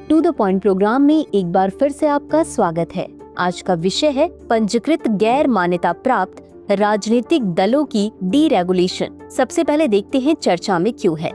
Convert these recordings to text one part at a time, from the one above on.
To the point programme में एक बार फिर से आपका स्वागत है। आज का विषय है पंजीकृत गैर मान्यता प्राप्त राजनीतिक दलों की डीरेगुलेशन। सबसे पहले देखते हैं चर्चा में क्यों है।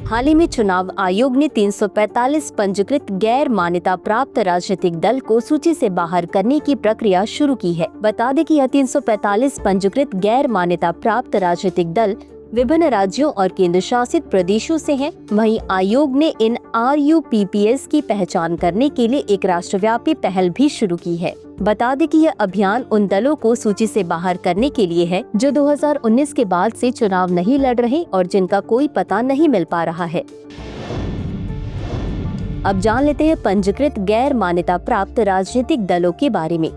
हाल ही में चुनाव आयोग ने 345 पंजीकृत गैर मान्यता प्राप्त राजनीतिक दल को सूची से बाहर करने की प्रक्रिया शुरू की है। बता दें कि यह 345 पंजीकृत गैर मान्यता प्राप्त राजनीतिक दल विभिन्न राज्यों और केंद्र शासित प्रदेशों से हैं। वहीं आयोग ने इन RUPPS की पहचान करने के लिए एक राष्ट्रव्यापी पहल भी शुरू की है। बता दें कि यह अभियान उन दलों को सूची से बाहर करने के लिए है जो 2019 के बाद से चुनाव नहीं लड़ रहे और जिनका कोई पता नहीं मिल पा रहा है। अब जान लेते हैं पंजीकृत गैर मान्यता प्राप्त राजनीतिक दलों के बारे में।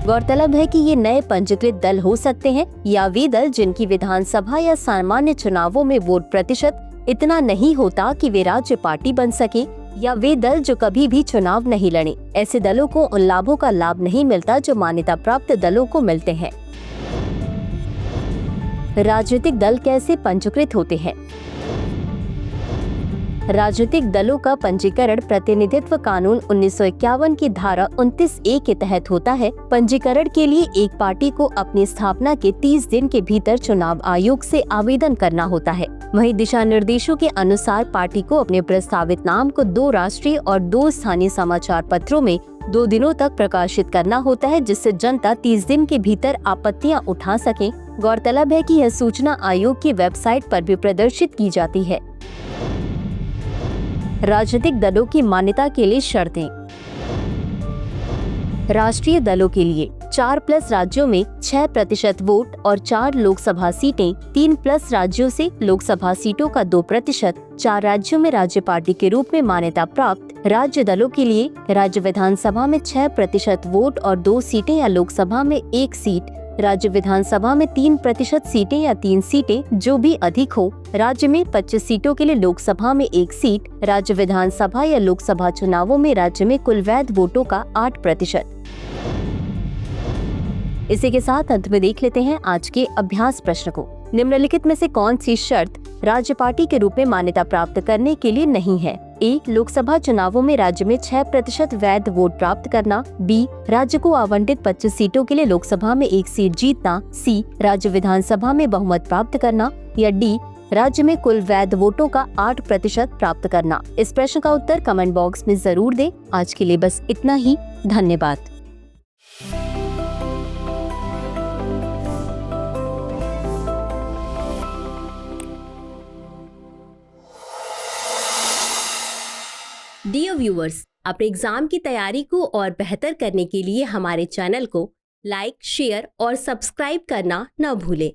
गौरतलब है कि ये नए पंजीकृत दल हो सकते हैं या वे दल जिनकी विधानसभा या सामान्य चुनावों में वोट प्रतिशत इतना नहीं होता कि वे राज्य पार्टी बन सके, या वे दल जो कभी भी चुनाव नहीं लड़े। ऐसे दलों को उन लाभों का लाभ नहीं मिलता जो मान्यता प्राप्त दलों को मिलते हैं। राजनीतिक दल कैसे पंजीकृत होते हैं? राजनीतिक दलों का पंजीकरण प्रतिनिधित्व कानून 1951 की धारा 29A के तहत होता है। पंजीकरण के लिए एक पार्टी को अपनी स्थापना के 30 दिन के भीतर चुनाव आयोग से आवेदन करना होता है। वहीं दिशा निर्देशों के अनुसार पार्टी को अपने प्रस्तावित नाम को 2 राष्ट्रीय और 2 स्थानीय समाचार पत्रों में 2 दिनों तक प्रकाशित करना होता है, जिससे जनता 30 दिन के भीतर आपत्तियां उठा सके। गौरतलब है कि यह सूचना आयोग की वेबसाइट पर भी प्रदर्शित की जाती है। राजनीतिक दलों की मान्यता के लिए शर्तें। राष्ट्रीय दलों के लिए 4+ राज्यों में 6% वोट और 4 लोकसभा सीटें, 3+ राज्यों से लोकसभा सीटों का 2%, 4 राज्यों में राज्य पार्टी के रूप में मान्यता प्राप्त। राज्य दलों के लिए राज्य विधानसभा में 6% वोट और 2 सीटें या लोकसभा में 1 सीट, राज्य विधानसभा में 3% सीटें या 3 सीटें जो भी अधिक हो, राज्य में 25 सीटों के लिए लोकसभा में 1 सीट, राज्य विधानसभा या लोकसभा चुनावों में राज्य में कुल वैध वोटों का 8%। इसी के साथ अंत में देख लेते हैं आज के अभ्यास प्रश्न को। निम्नलिखित में से कौन सी शर्त राज्य पार्टी के रूप में मान्यता प्राप्त करने के लिए नहीं है? A. लोकसभा चुनावों में राज्य में 6% वैध वोट प्राप्त करना। B. राज्य को आवंटित 25 सीटों के लिए लोकसभा में 1 सीट जीतना। C. राज्य विधानसभा में बहुमत प्राप्त करना। या D. राज्य में कुल वैध वोटों का 8% प्राप्त करना। इस प्रश्न का उत्तर कमेंट बॉक्स में जरूर दें। आज के लिए बस इतना ही। धन्यवाद। डियर व्यूअर्स, अपने एग्जाम की तैयारी को और बेहतर करने के लिए हमारे चैनल को लाइक, शेयर और सब्सक्राइब करना न भूलें।